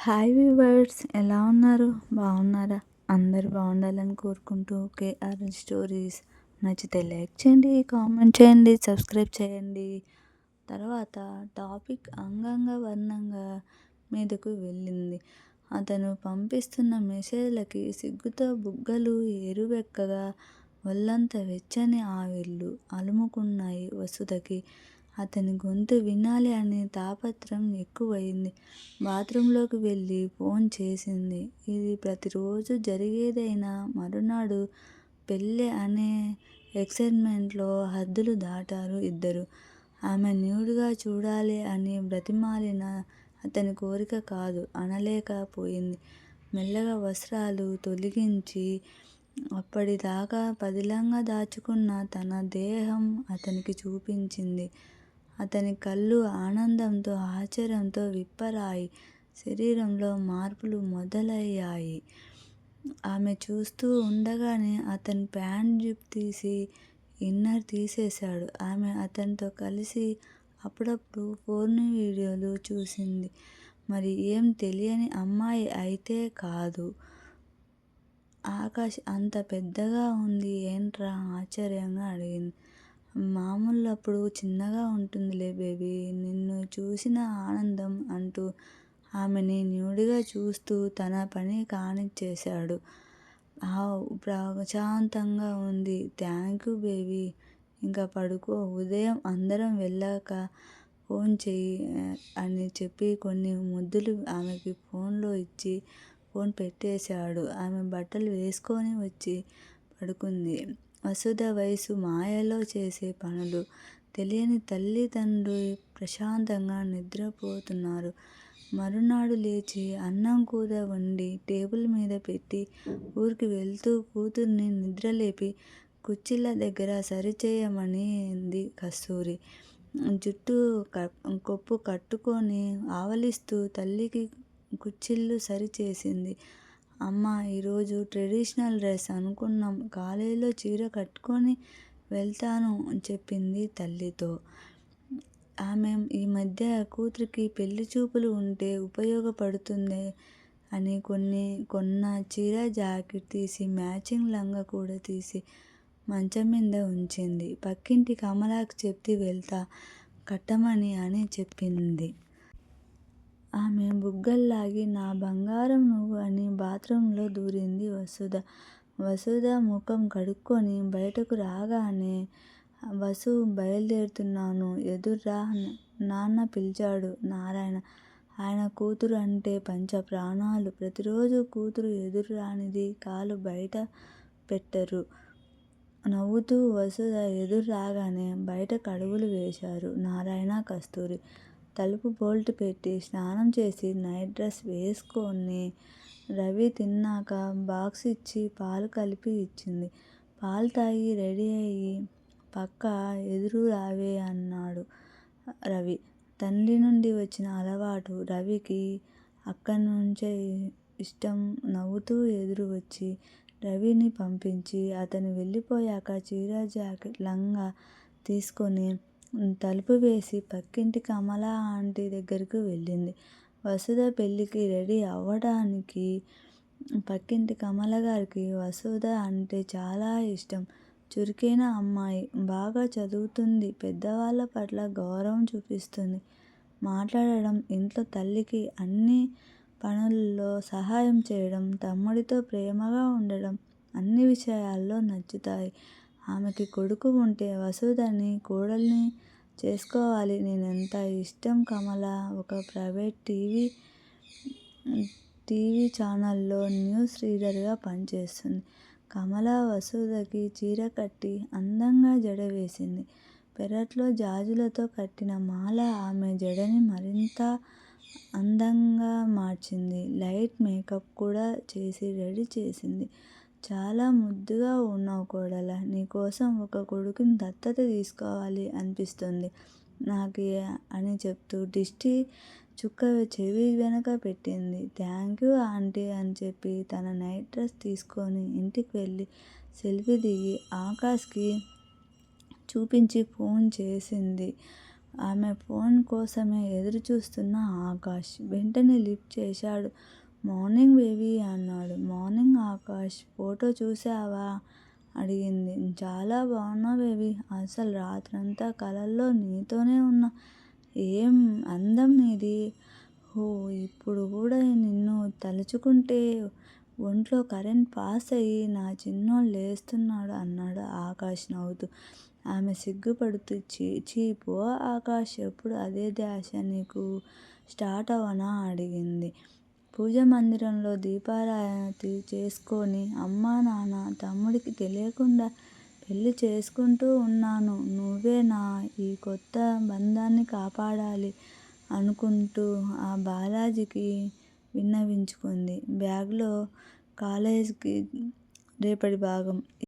Hi viewers, ఎలా ఉన్నారు? బాగున్నారా? అందరూ బాగుండాలని కోరుకుంటూ కేఆర్ఎన్ స్టోరీస్ నచ్చితే లైక్ చేయండి, కామెంట్ చేయండి, సబ్స్క్రైబ్ చేయండి. తర్వాత టాపిక్ అంగాంగ వర్ణంగా మీదకు వెళ్ళింది. అతను పంపిస్తున్న మెసేజ్లకి సిగ్గుతో బుగ్గలు ఎరువెక్కగా ఒళ్ళంతా వెచ్చని ఆవిర్లు అలుముకున్నాయి వసుధకి. అతని గొంతు వినాలి అనే తాపత్రయం ఎక్కువయింది. బాత్రూంలోకి వెళ్ళి ఫోన్ చేసింది. ఇది ప్రతిరోజు జరిగేదైనా మరునాడు పెళ్ళి అనే ఎక్సైట్మెంట్లో హద్దులు దాటారు ఇద్దరు. ఆమె న్యూడ్గా చూడాలి అని బ్రతిమాలిన అతని కోరిక కాదు, అనలేకపోయింది. మెల్లగా వస్త్రాలు తొలగించి అప్పటిదాకా పదిలంగా దాచుకున్న తన దేహం అతనికి చూపించింది. అతని కళ్ళు ఆనందంతో ఆశ్చర్యంతో విప్పరాయి. శరీరంలో మార్పులు మొదలయ్యాయి. ఆమె చూస్తూ ఉండగానే అతని ప్యాంట్ జిప్ తీసి ఇన్నర్ తీసేశాడు. ఆమె అతనితో కలిసి అప్పుడప్పుడు ఫోన్ వీడియోలు చూసింది. మరి ఏం తెలియని అమ్మాయి అయితే కాదు. ఆకాష్ అంత పెద్దగా ఉంది ఏంట్రా? ఆశ్చర్యంగా అడిగింది. మామూలప్పుడు చిన్నగా ఉంటుందిలే బేబీ, నిన్ను చూసిన ఆనందం అంటూ ఆమెని న్యూడ్గా చూస్తూ తన పని కానిచ్చేశాడు. ప్రశాంతంగా ఉంది. థ్యాంక్యూ బేబీ, ఇంకా పడుకో, ఉదయం అందరం వెళ్ళాక ఫోన్ చెయ్యి అని చెప్పి కొన్ని ముద్దులు ఆమెకి ఫోన్లో ఇచ్చి ఫోన్ పెట్టేశాడు. ఆమె బట్టలు వేసుకొని వచ్చి పడుకుంది. వసుధ వయసు మాయలో చేసే పనులు తెలియని తల్లిదండ్రులు ప్రశాంతంగా నిద్రపోతున్నారు. మరునాడు లేచి అన్నం కూర వండి టేబుల్ మీద పెట్టి ఊరికి వెళ్తూ కూతుర్ని నిద్రలేపి కుర్చీల దగ్గర సరిచేయమనింది కస్తూరి. జుట్టు కొప్పు కట్టుకొని ఆవలిస్తూ తల్లికి కుచ్చిళ్ళు సరిచేసింది. అమ్మ, ఈరోజు ట్రెడిషనల్ డ్రెస్ అనుకున్నాం, కాలేజీలో చీర కట్టుకొని వెళ్తాను చెప్పింది తల్లితో. ఆమె ఈ మధ్య కూతురికి పెళ్లి చూపులు ఉంటే ఉపయోగపడుతుంది అని కొన్న చీర జాకెట్ తీసి మ్యాచింగ్ లంగా కూడా తీసి మంచం మీద ఉంచింది. పక్కింటి కమలాకి చెప్తే వెళ్తా కట్టమని అని చెప్పింది. ఆమె బుగ్గల్లాగి నా బంగారం నువ్వు అని బాత్రూంలో దూరింది వసుధ. వసుధ ముఖం కడుక్కొని బయటకు రాగానే వసు, బయలుదేరుతున్నాను, ఎదుర్రా నాన్న పిలిచాడు నారాయణ. ఆయన కూతురు అంటే పంచ ప్రాణాలు. ప్రతిరోజు కూతురు ఎదురురానిది కాలు బయట పెట్టరు. నవ్వుతూ వసుధ ఎదురు రాగానే బయటకు అడుగులు వేశారు నారాయణ, కస్తూరి. తలుపు బోల్ట్ పెట్టి స్నానం చేసి నైట్ డ్రెస్ వేసుకొని రవి తిన్నాక బాక్స్ ఇచ్చి పాలు కలిపి ఇచ్చింది. పాలు తాగి రెడీ అయ్యి పక్క ఎదురు రావే అన్నాడు రవి. తండ్రి నుండి వచ్చిన అలవాటు రవికి, అక్కడ్నుంచే ఇష్టం. నవ్వుతూ ఎదురు వచ్చి రవిని పంపించి అతను వెళ్ళిపోయాక చీర జాకెట్ లంగా తీసుకొని తలుపు వేసి పక్కింటి కమలా ఆంటీ దగ్గరకు వెళ్ళింది. వసుధ పెళ్ళికి రెడీ అవ్వడానికి. పక్కింటి కమలగారికి వసుధ అంటే చాలా ఇష్టం. చురుకైన అమ్మాయి, బాగా చదువుతుంది, పెద్దవాళ్ళ పట్ల గౌరవం చూపిస్తుంది, మాట్లాడడం, ఇంట్లో తల్లికి అన్ని పనుల్లో సహాయం చేయడం, తమ్ముడితో ప్రేమగా ఉండడం అన్ని విషయాల్లో నచ్చుతాయి. ఆమెకి కొడుకు ఉంటే వసుధని కోడల్ని చేసుకోవాలి. నేనెంత ఇష్టం కమల ఒక ప్రైవేట్ టీవీ ఛానల్లో న్యూస్ రీడర్గా పనిచేస్తుంది. కమల వసుధకి చీర కట్టి అందంగా జడ వేసింది. పెరట్లో జాజులతో కట్టిన మాల ఆమె జడని మరింత అందంగా మార్చింది. లైట్ మేకప్ కూడా చేసి రెడీ చేసింది. చాలా ముద్దుగా ఉన్నావు కోడలా, నీకోసం ఒక కొడుకుని దత్తత తీసుకోవాలి అనిపిస్తుంది నాకు అని చెప్తూ దిష్టి చుక్క చెవి వెనక పెట్టింది. థ్యాంక్యూ ఆంటీ అని చెప్పి తన నైట్ డ్రెస్ తీసుకొని ఇంటికి వెళ్ళి సెల్ఫీ దిగి ఆకాష్కి చూపించి ఫోన్ చేసింది. ఆమె ఫోన్ కోసమే ఎదురుచూస్తున్న ఆకాష్ వెంటనే లిఫ్ట్ చేశాడు. మార్నింగ్ బేబీ అన్నాడు. మార్నింగ్ ఆకాష్. ఫోటో చూశావా అడిగింది. చాలా బాగున్నావు బేబీ. అసలు రాత్రంతా కలల్లో నీతోనే ఉన్నా. ఏం అందం నీది. ఓ ఇప్పుడు కూడా నిన్ను తలుచుకుంటే ఒంట్లో కరెంట్ పాస్ అయ్యి నా చిన్నోడు లేస్తున్నాడు అన్నాడు ఆకాష్ నవ్వుతూ. ఆమె సిగ్గుపడుతూ చీ పో ఆకాష్, ఎప్పుడు అదే ధ్యాస నీకు స్టార్ట్ అవనా అడిగింది. పూజ మందిరంలో దీపారాధన చేసుకొని అమ్మా నాన్న తమ్ముడికి తెలియకుండా పెళ్ళి చేసుకుంటూ ఉన్నాను. నువ్వే నా ఈ కొత్త బంధాన్ని కాపాడాలి అనుకుంటూ ఆ బాలాజీకి విన్నవించుకుంది. బ్యాగ్లో కాలేజీకి రేపటి భాగం.